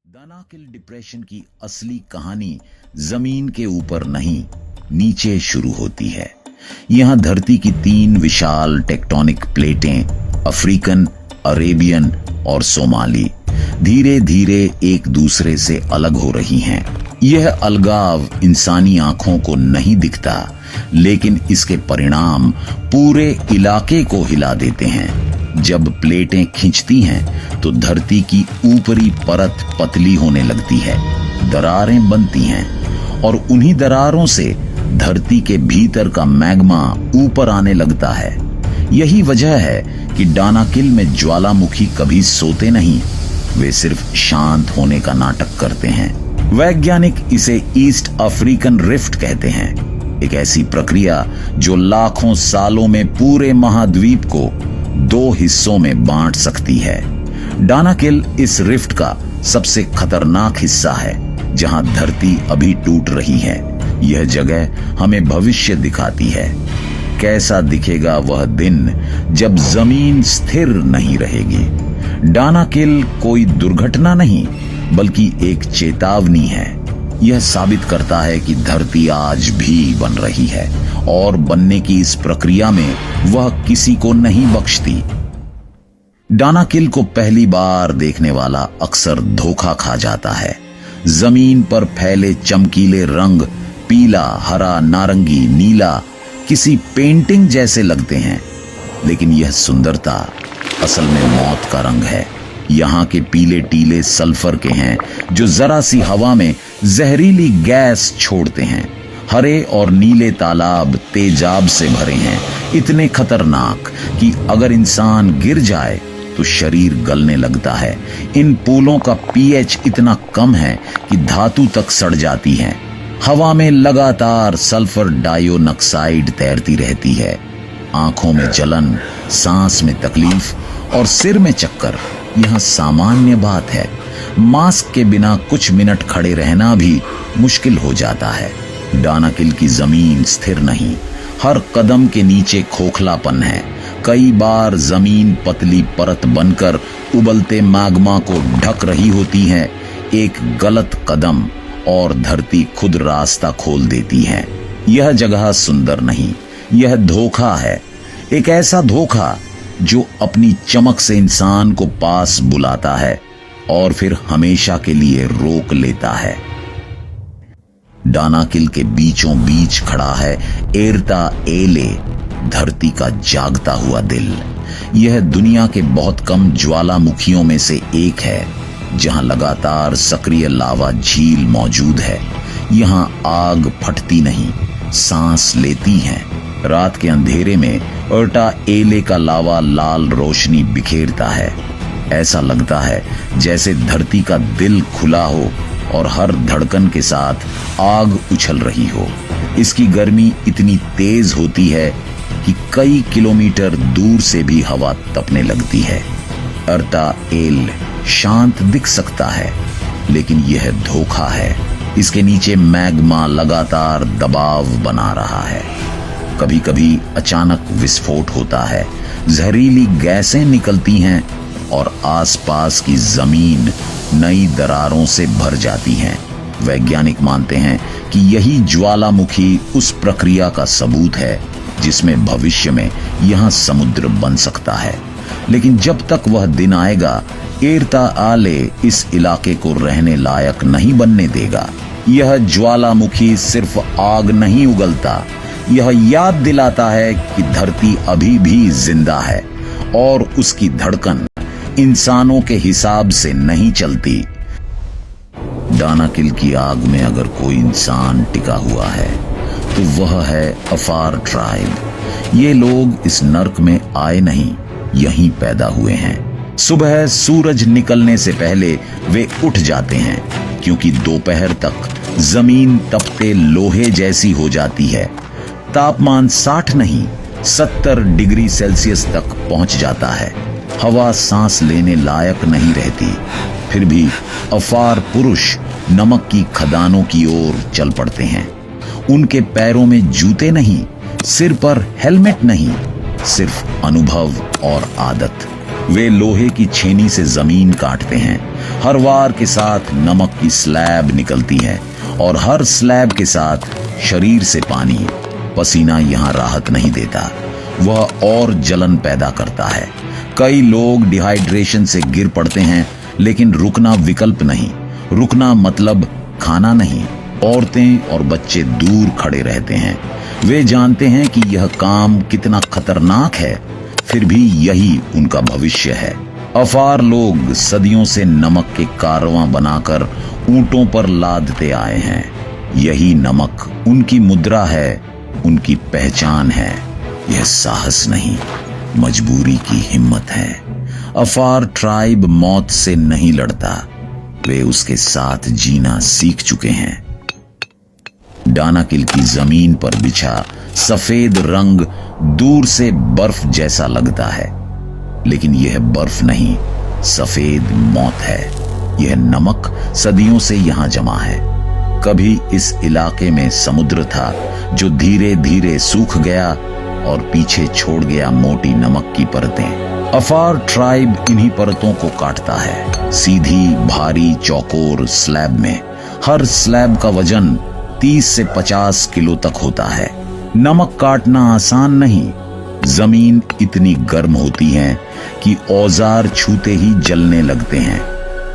Danakil depression की असली कहानी जमीन के ऊपर नहीं, नीचे शुरू होती है। यहां धरती की 3 विशाल टेक्टोनिक प्लेटें अफ्रीकन, अरेबियन और सोमाली धीरे धीरे एक दूसरे से अलग हो रही हैं। यह अलगाव इंसानी आंखों को नहीं दिखता, लेकिन इसके परिणाम पूरे इलाके को हिला देते हैं। जब प्लेटें खिंचती हैं तो धरती की ऊपरी परत पतली होने लगती है, दरारें बनती हैं और उन्हीं दरारों से धरती के भीतर का मैग्मा ऊपर आने लगता है। यही वजह है कि दानाकिल में ज्वालामुखी कभी सोते नहीं, वे सिर्फ शांत होने का नाटक करते हैं। वैज्ञानिक इसे ईस्ट अफ्रीकन रिफ्ट कहते हैं, एक ऐसी प्रक्रिया जो लाखों सालों में पूरे महाद्वीप को 2 हिस्सों में बांट सकती है। दानाकिल इस रिफ्ट का सबसे खतरनाक हिस्सा है, जहां धरती अभी टूट रही है। यह जगह हमें भविष्य दिखाती है। कैसा दिखेगा वह दिन जब जमीन स्थिर नहीं रहेगी। दानाकिल कोई दुर्घटना नहीं, बल्कि एक चेतावनी है। यह साबित करता है कि धरती आज भी बन रही है और बनने की इस प्रक्रिया में वह किसी को नहीं बख्शती। दानाकिल को पहली बार देखने वाला अक्सर धोखा खा जाता है। जमीन पर फैले चमकीले रंग पीला, हरा, नारंगी, नीला किसी पेंटिंग जैसे लगते हैं, लेकिन यह सुंदरता असल में मौत का रंग है। यहाँ के पीले टीले सल्फर के हैं जो जरा सी हवा में जहरीली गैस छोड़ते हैं। हरे और नीले तालाब तेजाब से भरे हैं, इतने खतरनाक कि अगर इंसान गिर जाए तो शरीर गलने लगता है। इन पूलों का पीएच इतना कम है कि धातु तक सड़ जाती हैं। हवा में लगातार सल्फर डाइऑक्साइड तैरती रहती है। आंखों में जलन, सांस में तकलीफ और सिर में चक्कर यहां सामान्य बात है। मास्क के बिना कुछ मिनट खड़े रहना भी मुश्किल हो जाता है। दानाकिल की जमीन स्थिर नहीं, हर कदम के नीचे खोखलापन है। कई बार जमीन पतली परत बनकर उबलते मैग्मा को ढक रही होती है। एक गलत कदम और धरती खुद रास्ता खोल देती है। यह जगह सुंदर नहीं, यह धोखा है। एक ऐसा धोखा जो अपनी चमक से इंसान को पास बुलाता है और फिर हमेशा के लिए रोक लेता है। दानाकिल के बीचों बीच खड़ा है एर्ता एले, धरती का जागता हुआ दिल। यह दुनिया के बहुत कम ज्वालामुखियों में से एक है जहां लगातार सक्रिय लावा झील मौजूद है। यहां आग फटती नहीं, सांस लेती है। रात के अंधेरे में एर्ता एले का लावा लाल रोशनी बिखेरता है। ऐसा लगता है जैसे धरती का दिल खुला हो और हर धड़कन के साथ आग उछल रही हो। इसकी गर्मी इतनी तेज होती है कि कई किलोमीटर दूर से भी हवा तपने लगती है। एर्ता एल शांत दिख सकता है, लेकिन यह धोखा है। इसके नीचे मैग्मा लगातार दबाव बना रहा है। कभी कभी अचानक विस्फोट होता है, जहरीली गैसें निकलती हैं और आसपास की जमीन नई दरारों से भर जाती है। वैज्ञानिक मानते हैं कि यही ज्वालामुखी उस प्रक्रिया का सबूत है जिसमें भविष्य में यहां समुद्र बन सकता है। लेकिन जब तक वह दिन आएगा, एर्ता आले इस इलाके को रहने लायक नहीं बनने देगा। यह ज्वालामुखी सिर्फ आग नहीं उगलता, यह याद दिलाता है कि धरती अभी भी जिंदा है और उसकी धड़कन इंसानों के हिसाब से नहीं चलती। दानाकिल की आग में अगर कोई इंसान टिका हुआ है तो वह है अफार ट्राइब। ये लोग इस नर्क में आए नहीं, यहीं पैदा हुए हैं। सुबह सूरज निकलने से पहले वे उठ जाते हैं, क्योंकि दोपहर तक जमीन तपते लोहे जैसी हो जाती है। तापमान 60 नहीं 70 डिग्री सेल्सियस तक पहुंच जाता है। हवा सांस लेने लायक नहीं रहती। फिर भी अफार पुरुष नमक की खदानों की ओर चल पड़ते हैं। उनके पैरों में जूते नहीं, सिर पर हेलमेट नहीं, सिर्फ अनुभव और आदत। वे लोहे की छेनी से जमीन काटते हैं। हर वार के साथ नमक की स्लैब निकलती है और हर स्लैब के साथ शरीर से पानी। पसीना यहाँ राहत नहीं देता, वह और जलन पैदा करता है। कई लोग डिहाइड्रेशन से गिर पड़ते हैं, लेकिन रुकना विकल्प नहीं। रुकना मतलब खाना नहीं। औरतें और बच्चे दूर खड़े रहते हैं। वे जानते हैं कि यह काम कितना खतरनाक है, फिर भी यही उनका भविष्य है। अफार लोग सदियों से नमक के कारवां बनाकर ऊंटों पर लादते आए हैं। यही नमक उनकी मुद्रा है, उनकी पहचान है। यह साहस नहीं, मजबूरी की हिम्मत है। अफार ट्राइब मौत से नहीं लड़ता, वे उसके साथ जीना सीख चुके हैं। डानाकिल की जमीन पर बिछा सफेद रंग दूर से बर्फ जैसा लगता है, लेकिन यह बर्फ नहीं, सफेद मौत है। यह नमक सदियों से यहां जमा है। कभी इस इलाके में समुद्र था जो धीरे धीरे सूख गया और पीछे छोड़ गया मोटी नमक की परतें। अफार ट्राइब इन्हीं परतों को काटता है, सीधी भारी चौकोर स्लैब में। हर स्लैब का वजन 30 से 50 किलो तक होता है। नमक काटना आसान नहीं। जमीन इतनी गर्म होती है कि औजार छूते ही जलने लगते हैं।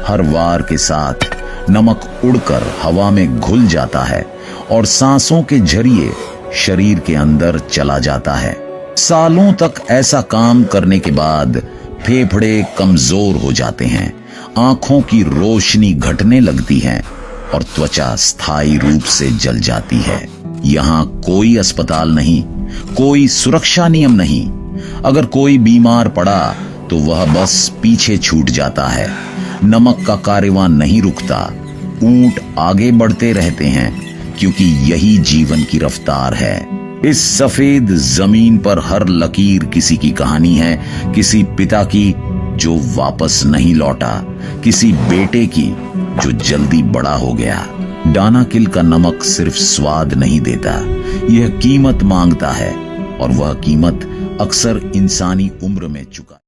हर वार के साथ नमक उड़कर हवा में घुल जाता है और सांसों के जरिए शरीर के अंदर चला जाता है। सालों तक ऐसा काम करने के बाद फेफड़े कमजोर हो जाते हैं, आंखों की रोशनी घटने लगती है और त्वचा स्थायी रूप से जल जाती है। यहाँ कोई अस्पताल नहीं, कोई सुरक्षा नियम नहीं। अगर कोई बीमार पड़ा तो वह बस पीछे छूट जाता है। नमक का कारवां नहीं रुकता, ऊंट आगे बढ़ते रहते हैं, क्योंकि यही जीवन की रफ्तार है। इस सफेद जमीन पर हर लकीर किसी की कहानी है, किसी पिता की जो वापस नहीं लौटा, किसी बेटे की जो जल्दी बड़ा हो गया। डानाकिल का नमक सिर्फ स्वाद नहीं देता, यह कीमत मांगता है, और वह कीमत अक्सर इंसानी उम्र में चुका